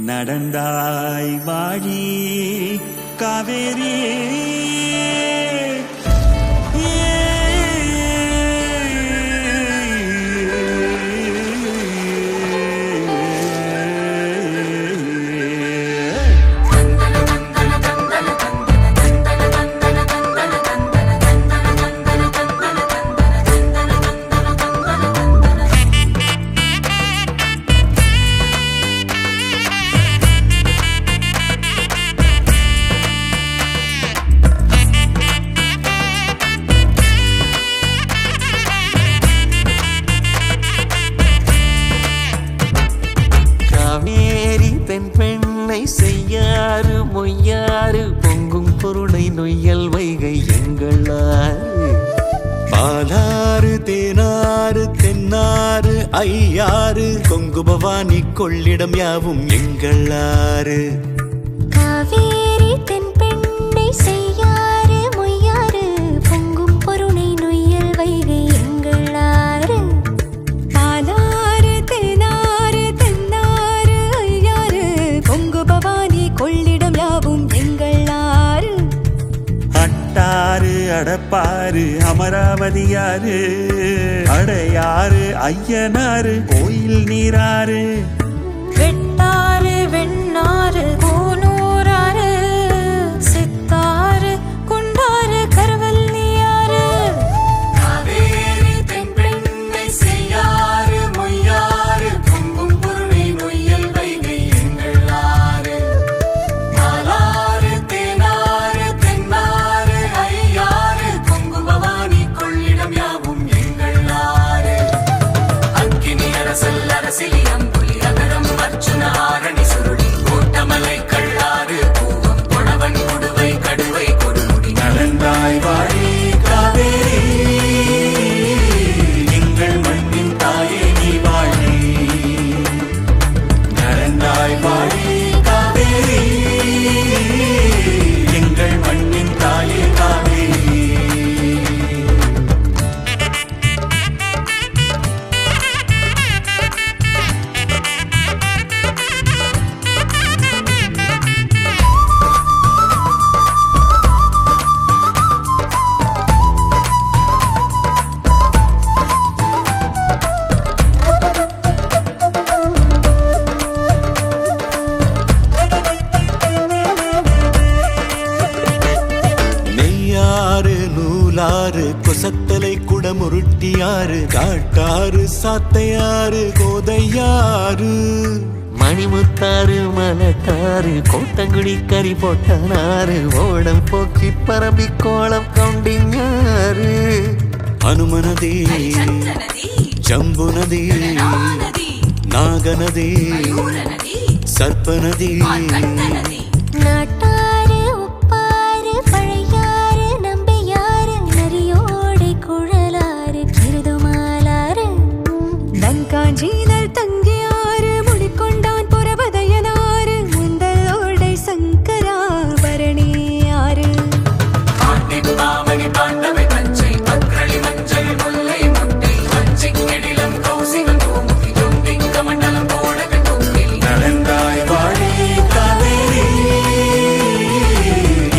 நடந்தாய் வாழி காவேரி பெண்ணை செய்யாறு மொய்யாறு பொங்கும் பொருளை நொய்யல் வைகை எங்களாறு பாலாறு தேனாறு தென்னாறு ஐயாறு கொங்கு பவானி கொள்ளிடம் யாவும் எங்களாறு காவேரி தென் பெண்ணை செய்யாறு மொய்யாறு பொங்கும் பொருளை நொய்யல் வைகை எங்களாறு பாலாறு தேனாறு தென்னாறு ஐயாறு பொங்கு பவானி கொள்ளிடம் யாவும் எங்களாறு அட்டாறு அடப்பாறு அமராவதியாறு அடையாறு ஐயனாறு கோயில் நீராறு வெட்டாறு வெண்ணாறு கோனூராறு சித்தாறு குண்டாறு கருவல்லியாறு காவேரி தென் பெண்ணை செய்யாறு மொய்யாறு பொங்கும் பொருளை நொய்யல் வைகை எங்களாறு பாலாறு தேனாறு தென்னாறு ஐயாறு பொங்கு பவானி கொள்ளிடம் யாவும் எங்களாறு அக்கினி அரசல் அரசிலியம் புலியகரம் அர்ச்சுன ஆரணி சுருளி கோட்டமலை கள்ளாறு பூவம் கொணவன் கொடுவை கடுவை கொடுமுடி நடந்தாய் வாழி காவேரி எங்கள் மண்ணின் தாயே நீ வாழி நடந்தாய் வாழி காவேரி எங்கள் மண்ணின் தாயே காவேரி நெய்யாறு நூலாறு கொசத்தலை குடமுருட்டியாறு காட்டாறு சாத்தையாறு கோதையாறு மணிமுத்தாறு மலட்டாறு கோட்டங்குடி கறி போட்டனாறு ஓடம் போக்கி பரம்பி கோலம் கவுண்டிஞாறு அனுமனதி ஜம்புநதி நாகநதி சர்ப்பநதி நாட்டாறு உப்பாறு பழையாறு நம்பியாறு நரியோடை குழலாறு கிருதுமாலாறு நங்காஞ்சீனல் தங்கியாறு முடிக்கொண்டான் புறபதையனாறு முந்தலோடை சங்கராபரணியாறு பாண்டவை பஞ்சை பக்ரளி மஞ்சள் முல்லை முட்டை வஞ்சி கெடிலம் கௌசிகம் கோமுகி ஜொம்பிங்க மண்டலம் போடக தொங்கில் நடந்தாய் வாழி காவேரி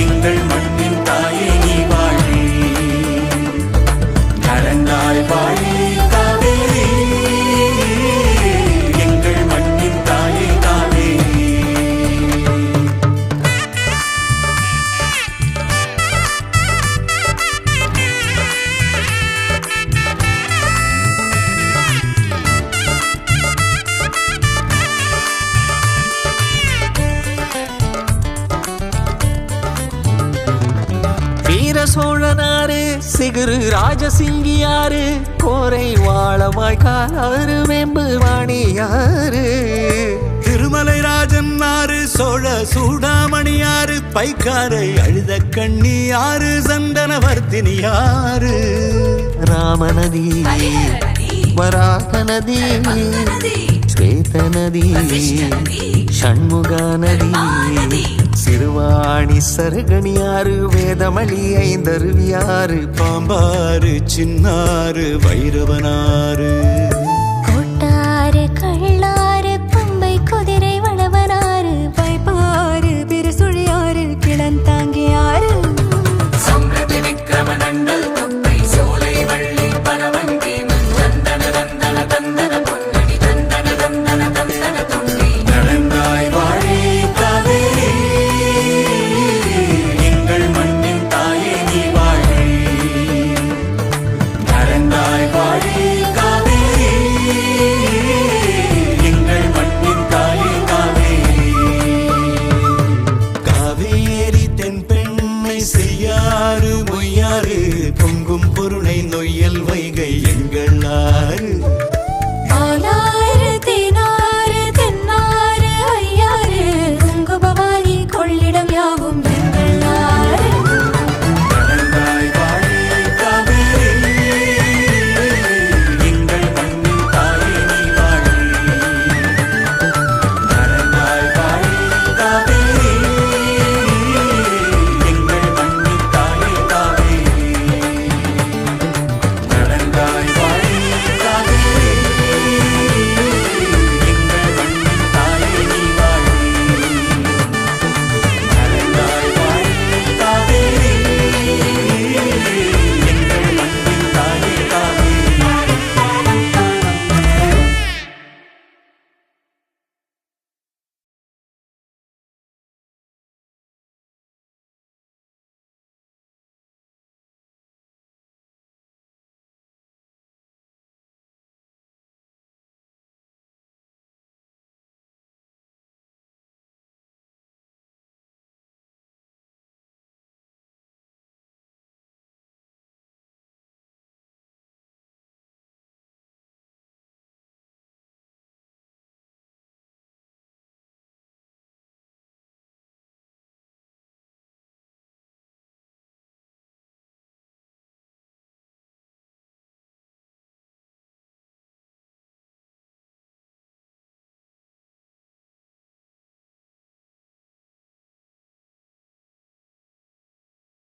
எங்கள் மண்ணின் தாயே நீ வாழி நடந்தாய் வாழி காவேரி எங்கள் மண்ணின் தாயே காவேரி வீர சோழனாறு சிகுரு ராஜசிங்கியாறு கோரை வாழமாய் காலாறு வேம்பு வாணியாறு திருமலை ராஜன் ஆறு சோழ சூடாமணியாறு பைக்காரை அழுத கண்ணியாறு சந்தனவர்த்தினியாறு ராமநதி வராக நதி ஸ்வேத நதி ஷண்முகா நதி சிறுவாணி சருகணியாறு வேதமளி ஐந்தருவியாறு பாம்பாறு சின்னாறு வைரவனாறு